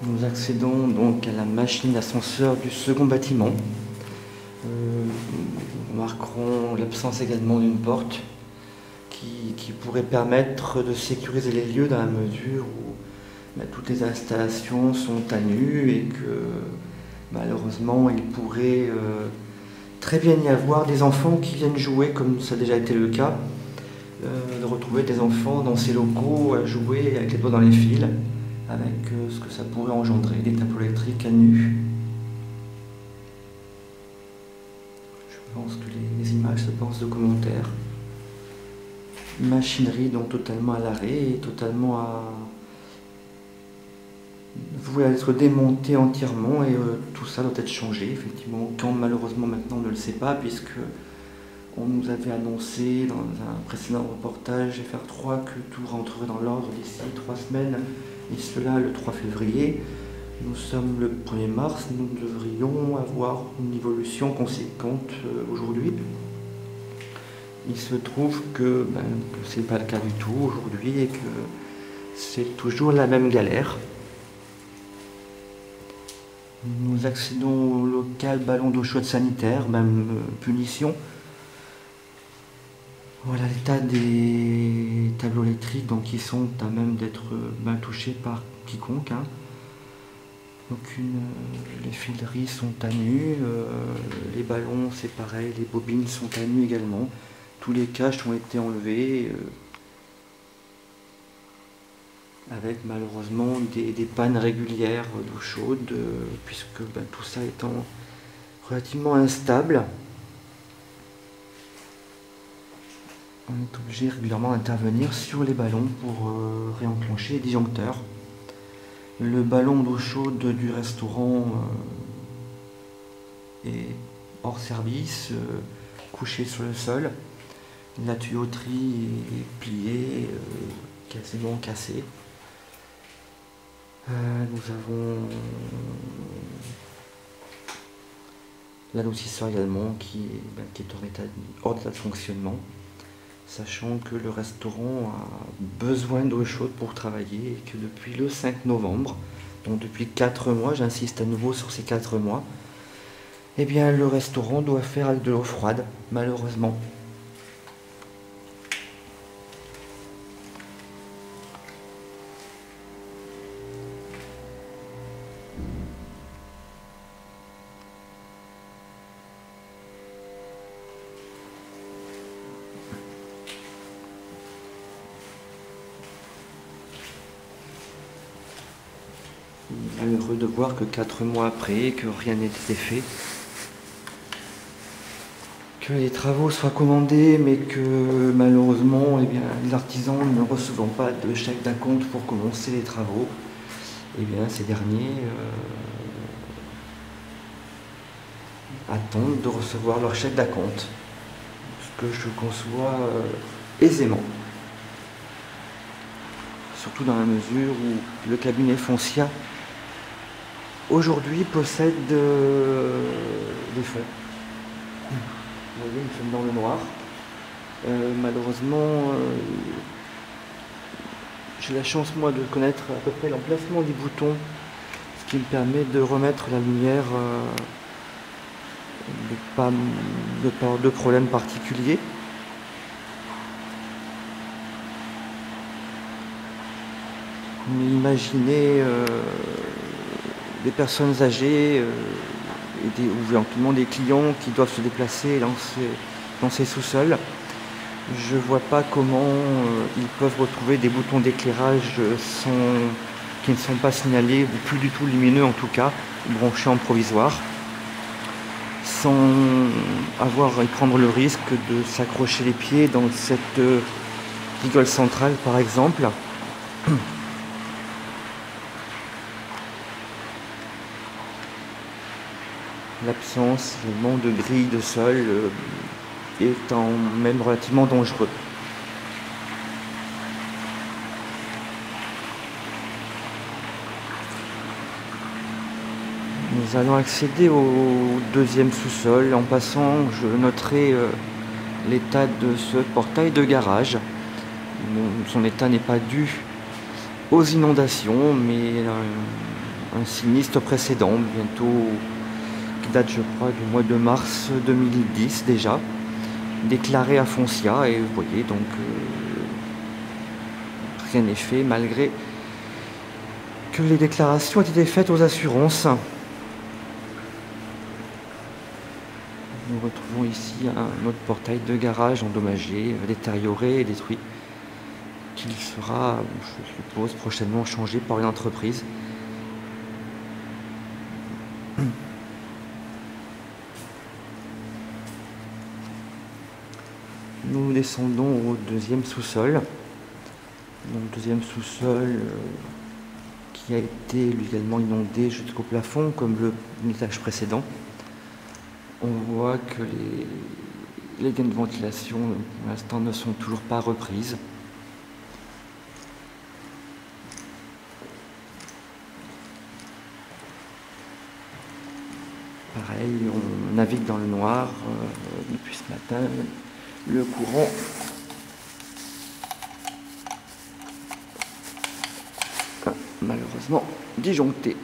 Nous accédons donc à la machine d'ascenseur du second bâtiment. Nous remarquerons l'absence également d'une porte qui pourrait permettre de sécuriser les lieux dans la mesure où toutes les installations sont à nu et que malheureusement il pourrait très bien y avoir des enfants qui viennent jouer, comme ça a déjà été le cas, de retrouver des enfants dans ces locaux à jouer avec les doigts dans les fils, avec ce que ça pourrait engendrer, des tableaux électriques à nu. Je pense que les images se pensent de commentaires. Machinerie donc totalement à l'arrêt et totalement voué à être démontée entièrement, et tout ça doit être changé effectivement, quand malheureusement maintenant on ne le sait pas, puisque on nous avait annoncé dans un précédent reportage FR3 que tout rentrerait dans l'ordre d'ici 3 semaines, et cela le 3 février. Nous sommes le 1er mars, nous devrions avoir une évolution conséquente aujourd'hui. Il se trouve que ce n'est pas le cas du tout aujourd'hui et que c'est toujours la même galère. Nous accédons au local ballon d'eau chaude sanitaire, même punition. Voilà l'état des tableaux électriques, donc qui sont à même d'être touchés par quiconque. Les fileries sont à nu, les ballons c'est pareil, les bobines sont à nu également. Tous les caches ont été enlevés avec malheureusement des pannes régulières d'eau chaude, puisque tout ça étant relativement instable, on est obligé régulièrement d'intervenir sur les ballons pour réenclencher les disjoncteurs. Le ballon d'eau chaude du restaurant est hors service, couché sur le sol. La tuyauterie est pliée, quasiment cassée. Nous avons l'adoucisseur également qui est hors d'état de fonctionnement, sachant que le restaurant a besoin d'eau chaude pour travailler et que depuis le 5 novembre, donc depuis 4 mois, j'insiste à nouveau sur ces 4 mois, eh bien le restaurant doit faire avec de l'eau froide, malheureusement. Heureux de voir que 4 mois après, que rien n'a été fait, que les travaux soient commandés, mais que malheureusement les artisans ne recevant pas de chèque d'acompte pour commencer les travaux, ces derniers attendent de recevoir leur chèque d'acompte, ce que je conçois aisément. Surtout dans la mesure où le cabinet Foncia aujourd'hui possède des fonds. Vous voyez, nous sommes dans le noir. Malheureusement, j'ai la chance moi de connaître à peu près l'emplacement des boutons, ce qui me permet de remettre la lumière, de problème particulier. Mais imaginez des personnes âgées ou éventuellement des clients qui doivent se déplacer dans ces sous-sols. Je ne vois pas comment ils peuvent retrouver des boutons d'éclairage qui ne sont pas signalés, ou plus du tout lumineux en tout cas, branchés en provisoire, sans avoir à prendre le risque de s'accrocher les pieds dans cette rigole centrale par exemple. L'absence également de grille de sol étant même relativement dangereux. Nous allons accéder au deuxième sous-sol. En passant, je noterai l'état de ce portail de garage. Son état n'est pas dû aux inondations, mais un sinistre précédent, bientôt, qui date je crois du mois de mars 2010 déjà, déclaré à Foncia, et vous voyez donc rien n'est fait malgré que les déclarations ont été faites aux assurances. Nous retrouvons ici un autre portail de garage endommagé, détérioré et détruit, qui sera, je suppose, prochainement changé par une entreprise. Nous descendons au deuxième sous-sol. Donc deuxième sous-sol qui a été lui également inondé jusqu'au plafond comme l'étage précédent. On voit que les gaines de ventilation pour l'instant ne sont toujours pas reprises. Pareil, on navigue dans le noir depuis ce matin. Le courant malheureusement disjoncté.